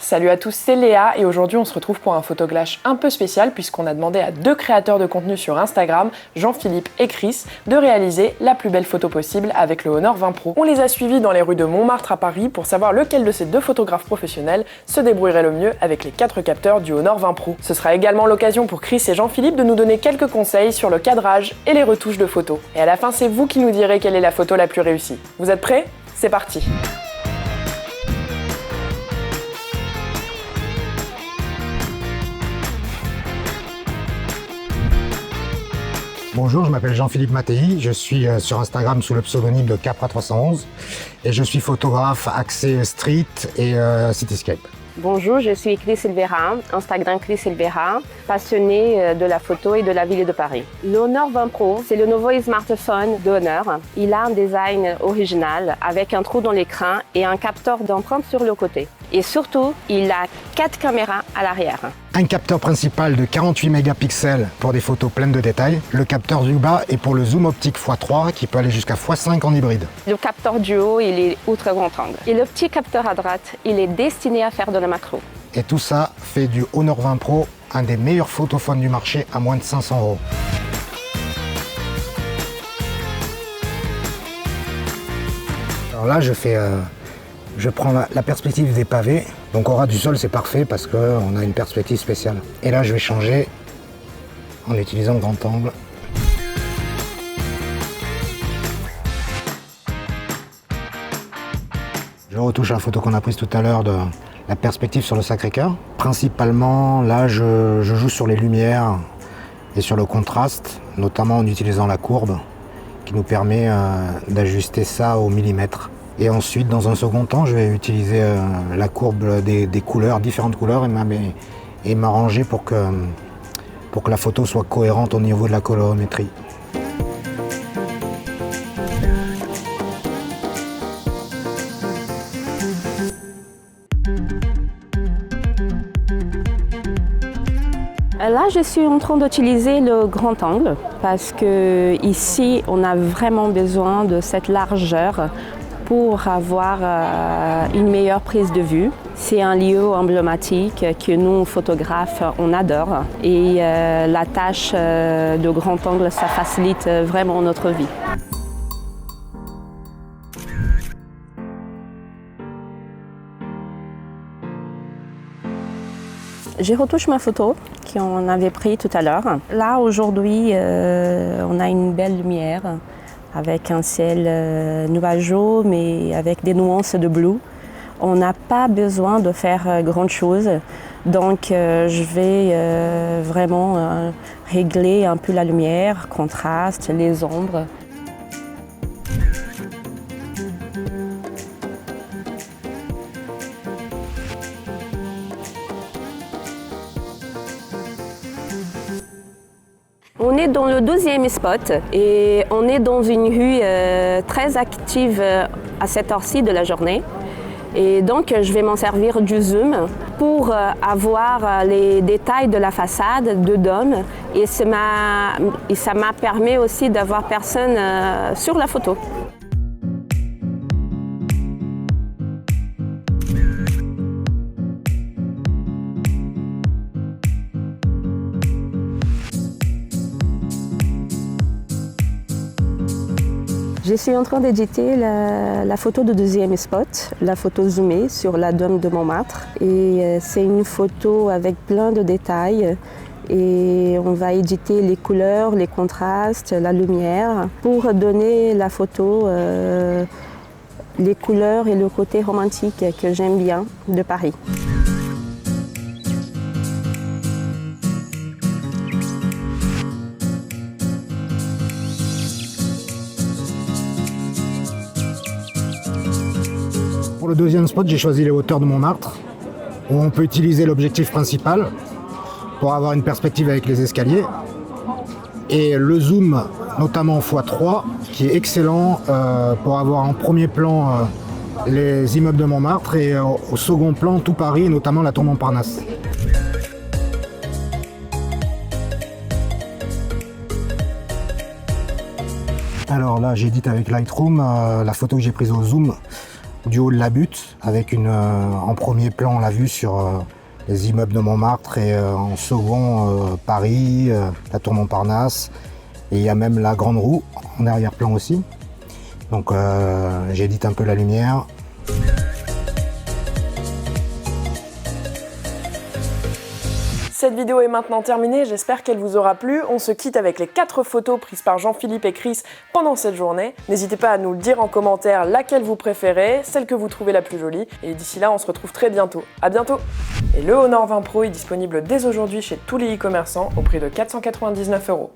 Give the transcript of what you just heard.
Salut à tous, c'est Léa et aujourd'hui on se retrouve pour un photoglash un peu spécial puisqu'on a demandé à deux créateurs de contenu sur Instagram, Jean-Philippe et Chris, de réaliser la plus belle photo possible avec le Honor 20 Pro. On les a suivis dans les rues de Montmartre à Paris pour savoir lequel de ces deux photographes professionnels se débrouillerait le mieux avec les 4 capteurs du Honor 20 Pro. Ce sera également l'occasion pour Chris et Jean-Philippe de nous donner quelques conseils sur le cadrage et les retouches de photos. Et à la fin, c'est vous qui nous direz quelle est la photo la plus réussie. Vous êtes prêts ? C'est parti! Bonjour, je m'appelle Jean-Philippe Mattei, je suis sur Instagram sous le pseudonyme de Capra311 et je suis photographe axé street et cityscape. Bonjour, je suis Chris Silvera, Instagram Chris Silvera, passionnée de la photo et de la ville de Paris. Le Honor 20 Pro, c'est le nouveau smartphone de Honor. Il a un design original avec un trou dans l'écran et un capteur d'empreinte sur le côté. Et surtout, il a 4 caméras à l'arrière. Un capteur principal de 48 mégapixels pour des photos pleines de détails. Le capteur du bas est pour le zoom optique x3 qui peut aller jusqu'à x5 en hybride. Le capteur du haut, il est ultra grand angle. Et le petit capteur à droite, il est destiné à faire de la macro. Et tout ça fait du Honor 20 Pro un des meilleurs photophones du marché à moins de 500 €. Alors là, je prends la perspective des pavés. Donc au ras du sol, c'est parfait parce qu'on a une perspective spéciale. Et là, je vais changer en utilisant le grand angle. Je retouche la photo qu'on a prise tout à l'heure de la perspective sur le Sacré-Cœur. Principalement, là, je joue sur les lumières et sur le contraste, notamment en utilisant la courbe qui nous permet d'ajuster ça au millimètre. Et ensuite, dans un second temps, je vais utiliser la courbe des couleurs, différentes couleurs, et m'arranger pour que la photo soit cohérente au niveau de la colorimétrie. Là, je suis en train d'utiliser le grand angle parce que ici, on a vraiment besoin de cette largeur pour avoir une meilleure prise de vue. C'est un lieu emblématique que nous, photographes, on adore. Et la tâche de grand angle, ça facilite vraiment notre vie. Je retouche ma photo qu'on avait prise tout à l'heure. Là, aujourd'hui, on a une belle lumière avec un ciel nuageux, mais avec des nuances de bleu. On n'a pas besoin de faire grand chose, donc je vais vraiment régler un peu la lumière, contraste, les ombres. On est dans le 12e spot et on est dans une rue très active à cette heure-ci de la journée. Et donc, je vais m'en servir du zoom pour avoir les détails de la façade de dôme et ça m'a permis aussi d'avoir personne sur la photo. Je suis en train d'éditer la photo du 2e spot, la photo zoomée sur la dôme de Montmartre. Et c'est une photo avec plein de détails. Et on va éditer les couleurs, les contrastes, la lumière pour donner la photo les couleurs et le côté romantique que j'aime bien de Paris. Pour le 2e spot, j'ai choisi les hauteurs de Montmartre, où on peut utiliser l'objectif principal pour avoir une perspective avec les escaliers. Et le zoom, notamment x3, qui est excellent pour avoir en premier plan les immeubles de Montmartre et au second plan tout Paris, et notamment la tour Montparnasse. Alors là, j'édite avec Lightroom la photo que j'ai prise au zoom du haut de la butte, avec en premier plan la vue sur les immeubles de Montmartre et en second Paris, la tour Montparnasse. Et il y a même la Grande Roue en arrière-plan aussi. Donc j'édite un peu la lumière. Cette vidéo est maintenant terminée, j'espère qu'elle vous aura plu. On se quitte avec les 4 photos prises par Jean-Philippe et Chris pendant cette journée. N'hésitez pas à nous le dire en commentaire laquelle vous préférez, celle que vous trouvez la plus jolie. Et d'ici là, on se retrouve très bientôt. À bientôt! Et le Honor 20 Pro est disponible dès aujourd'hui chez tous les e-commerçants au prix de 499 €.